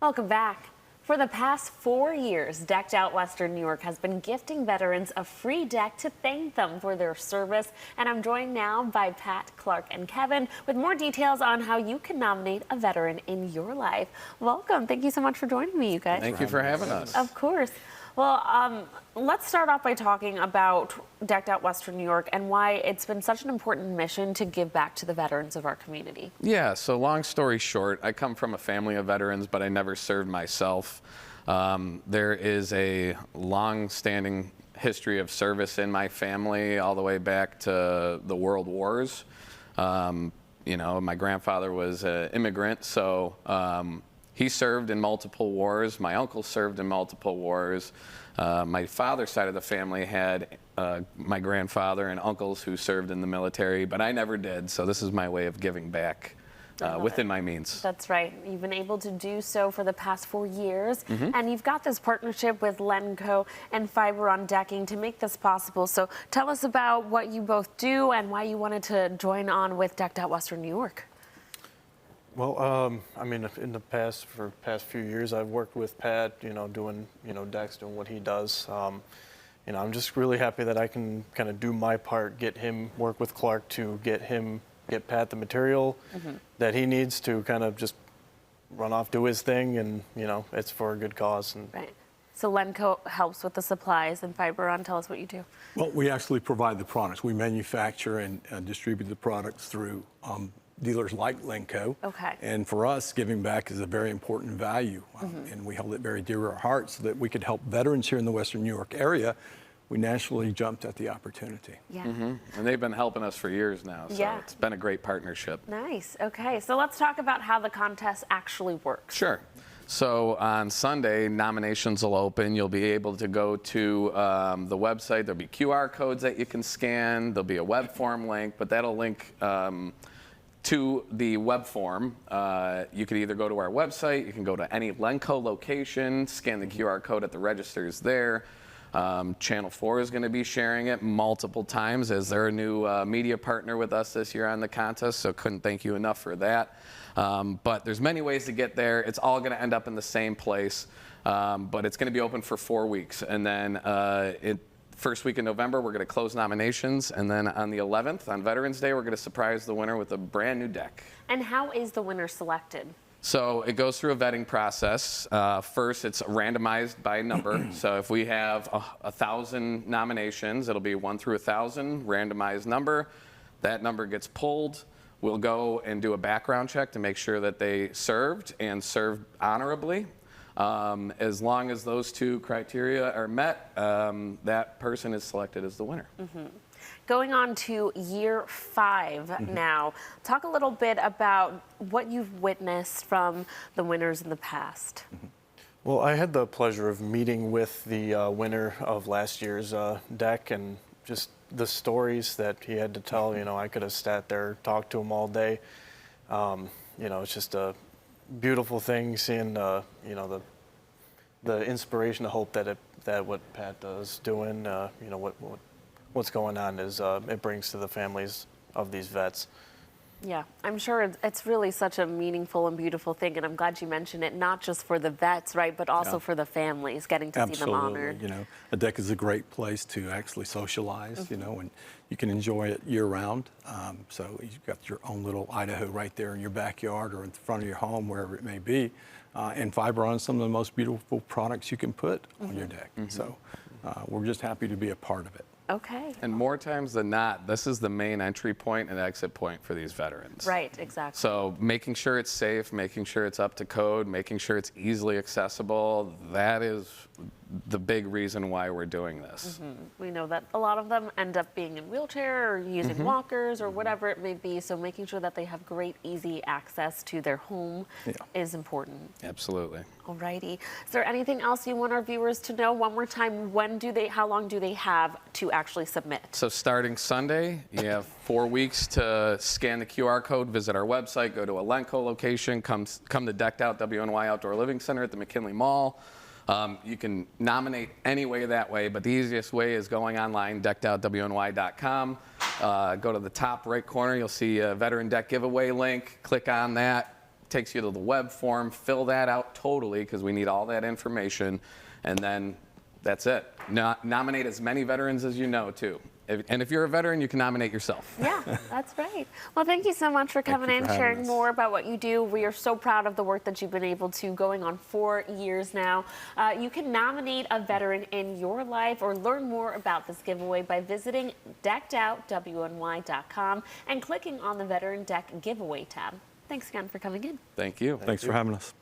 Welcome back. For the past 4 years, Decked Out Western New York has been gifting veterans a free deck to thank them for their service. And I'm joined now by Pat, Clark, and Kevin with more details on how you can nominate a veteran in your life. Welcome. Thank you so much for joining me, you guys. Thank you for having us. Of course. Well, let's start off by talking about Decked Out Western New York and why it's been such an important mission to give back to the veterans of our community. Yeah, so long story short, I come from a family of veterans, but I never served myself. There is a long-standing history of service in my family all the way back to the World Wars. You know, my grandfather was an immigrant, so he served in multiple wars. My uncle served in multiple wars. My father's side of the family had my grandfather and uncles who served in the military, but I never did. So this is my way of giving back within my means. That's right. You've been able to do so for the past 4 years, and you've got this partnership with Lenco and Fiberon Decking to make this possible. So tell us about what you both do and why you wanted to join on with Decked Out Western New York. Well, I mean, in the past few years, I've worked with Pat, doing, decks, doing what he does. I'm just really happy that I can kind of do my part, work with Clark to get Pat the material that he needs to kind of just run off, do his thing, and, it's for a good cause. Right. So Lenco helps with the supplies, and Fiberon, tell us what you do. Well, we actually provide the products. We manufacture and distribute the products through dealers like Lenco. Okay. And for us, giving back is a very important value, and we hold it very dear to our hearts so that we could help veterans here in the Western New York area. We naturally jumped at the opportunity. Yeah. And they've been helping us for years now, so it's been a great partnership. Nice. Okay, so let's talk about how the contest actually works. Sure. So on Sunday, nominations will open. You'll be able to go to the website. There'll be QR codes that you can scan. There'll be a web form link, but that'll link to the web form. You could either go to our website, you can go to any Lenco location, scan the QR code at the registers there. Channel 4 is going to be sharing it multiple times as they're a new media partner with us this year on the contest, so couldn't thank you enough for that. But there's many ways to get there. It's all going to end up in the same place, but it's going to be open for 4 weeks. And then first week in November, we're going to close nominations, and then on the 11th, on Veterans Day, we're going to surprise the winner with a brand new deck. And how is the winner selected? So it goes through a vetting process. First, it's randomized by number. So if we have 1,000 nominations, it'll be 1 through 1,000, randomized number. That number gets pulled. We'll go and do a background check to make sure that they served and served honorably. As long as those two criteria are met, that person is selected as the winner. Going on to year 5 now, talk a little bit about what you've witnessed from the winners in the past. Well, I had the pleasure of meeting with the winner of last year's deck, and just the stories that he had to tell. I could have sat there, talked to him all day. It's just a beautiful thing seeing the inspiration, the hope that what Pat is doing, what's going on is it brings to the families of these vets. Yeah, I'm sure it's really such a meaningful and beautiful thing, and I'm glad you mentioned it, not just for the vets, right, but also for the families, getting to see them honored. A deck is a great place to actually socialize, and you can enjoy it year-round. So you've got your own little Idaho right there in your backyard or in front of your home, wherever it may be. And Fiberon is some of the most beautiful products you can put on your deck. So we're just happy to be a part of it. Okay. And more times than not, this is the main entry point and exit point for these veterans. Right, exactly. So making sure it's safe, making sure it's up to code, making sure it's easily accessible, that is the big reason why we're doing this. We know that a lot of them end up being in wheelchair or using walkers or whatever it may be, so making sure that they have great, easy access to their home is important. Absolutely. Alrighty. Is there anything else you want our viewers to know? One more time, how long do they have to actually submit? So starting Sunday, you have 4 weeks to scan the QR code, visit our website, go to a Lenco location, come to Decked Out WNY Outdoor Living Center at the McKinley Mall. You can nominate any way that way, but the easiest way is going online, deckedoutwny.com. Go to the top right corner, you'll see a veteran deck giveaway link. Click on that, takes you to the web form. Fill that out totally because we need all that information. And then that's it. Nominate as many veterans as you know, too. And if you're a veteran, you can nominate yourself. Yeah, that's right. Well, thank you so much for coming you in, for having sharing us. more about what you do. We are so proud of the work that you've been able to, going on 4 years now. You can nominate a veteran in your life or learn more about this giveaway by visiting deckedoutwny.com and clicking on the Veteran Deck Giveaway tab. Thanks again for coming in. Thank you. Thanks for having us.